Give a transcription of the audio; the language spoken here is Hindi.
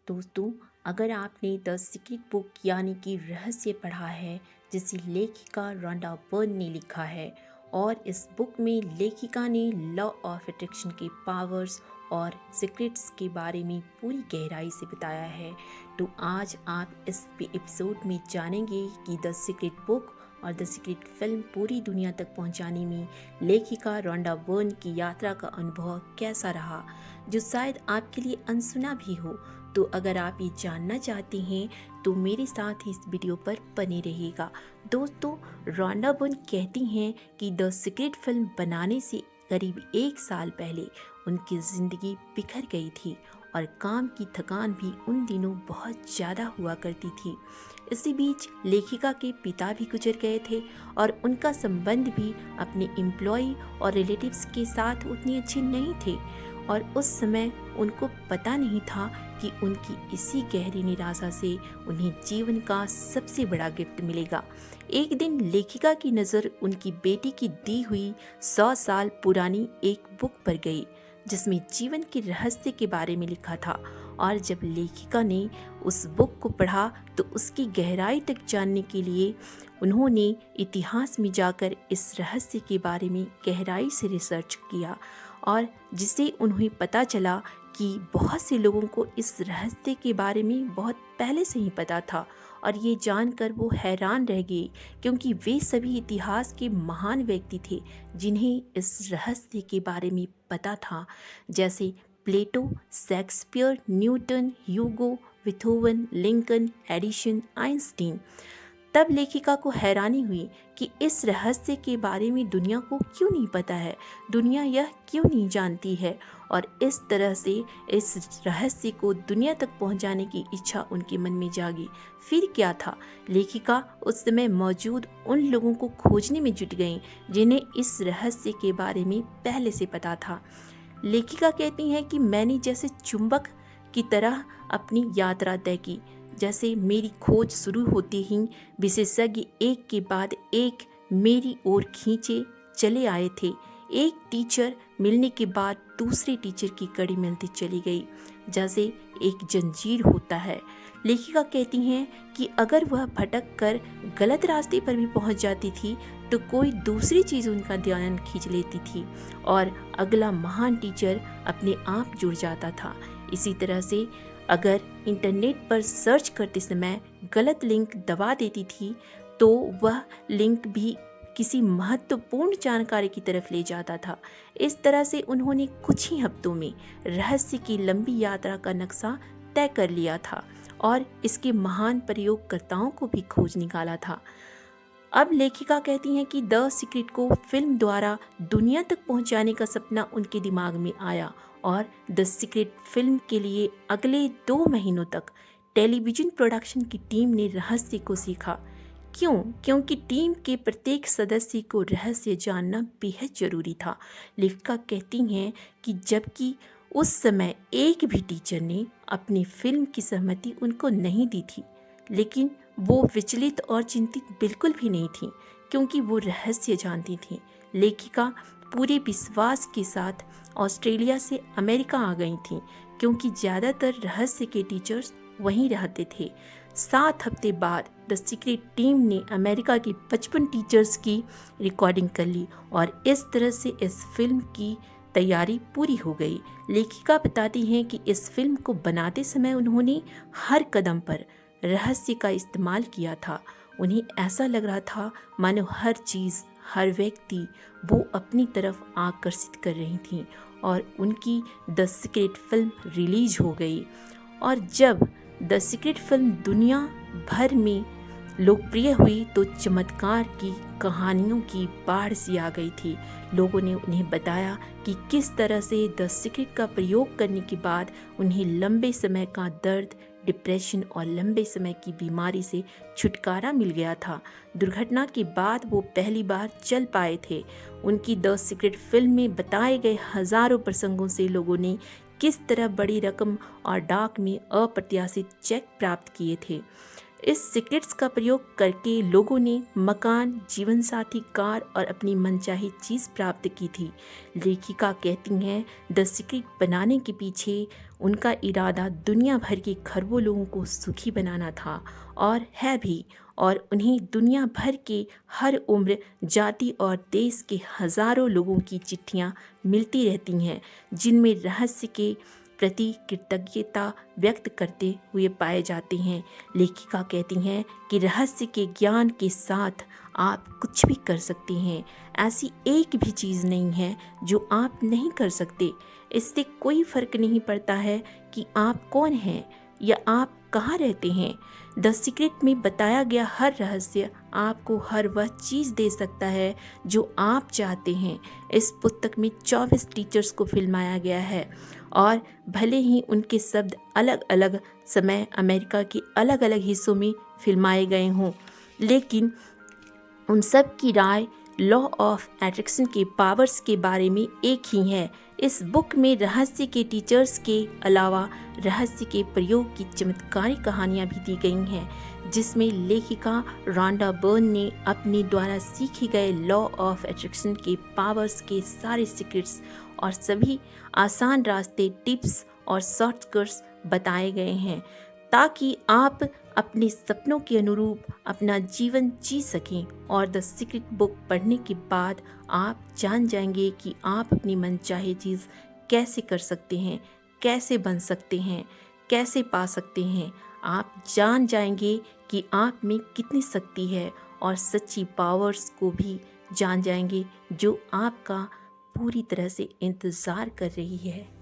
दोस्तों, अगर आपने द सीक्रेट बुक यानी कि रहस्य पढ़ा है जिसे लेखिका रॉन्डा बर्न ने लिखा है और इस बुक में लेखिका ने लॉ ऑफ अट्रैक्शन के पावर्स और सीक्रेट्स के बारे में पूरी गहराई से बताया है, तो आज आप इस एपिसोड में जानेंगे कि द सीक्रेट बुक और द सीक्रेट फिल्म पूरी दुनिया तक पहुंचाने में लेखिका रॉन्डा बर्न की यात्रा का अनुभव कैसा रहा, जो शायद आपके लिए अनसुना भी हो। तो अगर आप ये जानना चाहते हैं तो मेरे साथ ही इस वीडियो पर बने रहिएगा। दोस्तों, रॉन्डा बर्न कहती हैं कि द सीक्रेट फिल्म बनाने से करीब 1 साल पहले उनकी ज़िंदगी बिखर गई थी और काम की थकान भी उन दिनों बहुत ज़्यादा हुआ करती थी। इसी बीच लेखिका के पिता भी गुजर गए थे और उनका संबंध भी अपने एम्प्लॉय और रिलेटिव्स के साथ उतने अच्छे नहीं थे और उस समय उनको पता नहीं था कि उनकी इसी गहरी निराशा से उन्हें जीवन का सबसे बड़ा गिफ्ट मिलेगा। एक दिन लेखिका की नज़र उनकी बेटी की दी हुई 100 साल पुरानी एक बुक पर गई जिसमें जीवन के रहस्य के बारे में लिखा था, और जब लेखिका ने उस बुक को पढ़ा तो उसकी गहराई तक जानने के लिए उन्होंने इतिहास में जाकर इस रहस्य के बारे में गहराई से रिसर्च किया, और जिसे उन्हें पता चला कि बहुत से लोगों को इस रहस्य के बारे में बहुत पहले से ही पता था। और ये जानकर वो हैरान रह गई क्योंकि वे सभी इतिहास के महान व्यक्ति थे जिन्हें इस रहस्य के बारे में पता था, जैसे प्लेटो, शेक्सपियर, न्यूटन, ह्यूगो, बीथोवन, लिंकन, एडिसन, आइंस्टीन। तब लेखिका को हैरानी हुई कि इस रहस्य के बारे में दुनिया को क्यों नहीं पता है, दुनिया यह क्यों नहीं जानती है, और इस तरह से इस रहस्य को दुनिया तक पहुंचाने की इच्छा उनके मन में जागी। फिर क्या था, लेखिका उस समय मौजूद उन लोगों को खोजने में जुट गईं जिन्हें इस रहस्य के बारे में पहले से पता था। लेखिका कहती हैं कि मैंने जैसे चुंबक की तरह अपनी यात्रा तय की। जैसे मेरी खोज शुरू होते ही विशेषज्ञ एक के बाद एक मेरी ओर खींचे चले आए थे। एक टीचर मिलने के बाद दूसरे टीचर की कड़ी मिलती चली गई, जैसे एक जंजीर होता है। लेखिका कहती हैं कि अगर वह भटक कर गलत रास्ते पर भी पहुंच जाती थी तो कोई दूसरी चीज़ उनका ध्यान खींच लेती थी और अगला महान टीचर अपने आप जुड़ जाता था। इसी तरह से अगर इंटरनेट पर सर्च करते समय गलत लिंक दबा देती थी तो वह लिंक भी किसी महत्वपूर्ण जानकारी की तरफ ले जाता था। इस तरह से उन्होंने कुछ ही हफ्तों में रहस्य की लंबी यात्रा का नक्शा तय कर लिया था और इसके महान प्रयोगकर्ताओं को भी खोज निकाला था। अब लेखिका कहती हैं कि द सीक्रेट को फिल्म द्वारा दुनिया तक पहुंचाने का सपना उनके दिमाग में आया और द सीक्रेट फिल्म के लिए अगले 2 महीनों तक टेलीविज़न प्रोडक्शन की टीम ने रहस्य को सीखा। क्यों? क्योंकि टीम के प्रत्येक सदस्य को रहस्य जानना बेहद ज़रूरी था। लेखिका कहती हैं कि जबकि उस समय एक भी टीचर ने अपनी फिल्म की सहमति उनको नहीं दी थी, लेकिन वो विचलित और चिंतित बिल्कुल भी नहीं थी क्योंकि वो रहस्य जानती थी। लेखिका पूरे विश्वास के साथ ऑस्ट्रेलिया से अमेरिका आ गई थी क्योंकि ज़्यादातर रहस्य के टीचर्स वहीं रहते थे। 7 हफ्ते बाद द सीक्रेट टीम ने अमेरिका के 55 टीचर्स की रिकॉर्डिंग कर ली और इस तरह से इस फिल्म की तैयारी पूरी हो गई। लेखिका बताती हैं कि इस फिल्म को बनाते समय उन्होंने हर कदम पर रहस्य का इस्तेमाल किया था। उन्हें ऐसा लग रहा था मानो हर चीज़, हर व्यक्ति वो अपनी तरफ आकर्षित कर रही थी और उनकी द सीक्रेट फिल्म रिलीज हो गई। और जब द सीक्रेट फिल्म दुनिया भर में लोकप्रिय हुई तो चमत्कार की कहानियों की बाढ़ सी आ गई थी। लोगों ने उन्हें बताया कि किस तरह से द सीक्रेट का प्रयोग करने के बाद उन्हें लंबे समय का दर्द, डिप्रेशन और लंबे समय की बीमारी से छुटकारा मिल गया था। दुर्घटना के बाद वो पहली बार चल पाए थे। उनकी द सीक्रेट फिल्म में बताए गए हज़ारों प्रसंगों से लोगों ने किस तरह बड़ी रकम और डाक में अप्रत्याशित चेक प्राप्त किए थे। इस सीक्रेट्स का प्रयोग करके लोगों ने मकान, जीवन साथी, कार और अपनी मनचाही चीज़ प्राप्त की थी। लेखिका कहती हैं द सीक्रेट बनाने के पीछे उनका इरादा दुनिया भर के खरबों लोगों को सुखी बनाना था, और है भी। और उन्हें दुनिया भर के हर उम्र, जाति और देश के हज़ारों लोगों की चिट्ठियाँ मिलती रहती हैं, जिनमें रहस्य के प्रति कृतज्ञता व्यक्त करते हुए पाए जाते हैं। लेखिका कहती हैं कि रहस्य के ज्ञान के साथ आप कुछ भी कर सकते हैं। ऐसी एक भी चीज़ नहीं है जो आप नहीं कर सकते। इससे कोई फ़र्क नहीं पड़ता है कि आप कौन हैं या आप कहाँ रहते हैं। द सीक्रेट में बताया गया हर रहस्य आपको हर वह चीज़ दे सकता है जो आप चाहते हैं। इस पुस्तक में 24 टीचर्स को फिल्माया गया है, और भले ही उनके शब्द अलग अलग समय अमेरिका के अलग अलग हिस्सों में फिल्माए गए हों, लेकिन उन सब की राय लॉ ऑफ अट्रैक्शन के पावर्स के बारे में एक ही है। इस बुक में रहस्य के टीचर्स के अलावा रहस्य के प्रयोग की चमत्कारी कहानियाँ भी दी गई हैं, जिसमें लेखिका रॉन्डा बर्न ने अपने द्वारा सीखे गए लॉ ऑफ अट्रैक्शन के पावर्स के सारे सीक्रेट्स और सभी आसान रास्ते, टिप्स और शॉर्टकट्स बताए गए हैं, ताकि आप अपने सपनों के अनुरूप अपना जीवन जी सकें। और द सीक्रेट बुक पढ़ने के बाद आप जान जाएंगे कि आप अपनी मनचाही चीज़ कैसे कर सकते हैं, कैसे बन सकते हैं, कैसे पा सकते हैं। आप जान जाएंगे कि आप में कितनी शक्ति है, और सच्ची पावर्स को भी जान जाएंगे जो आपका पूरी तरह से इंतज़ार कर रही है।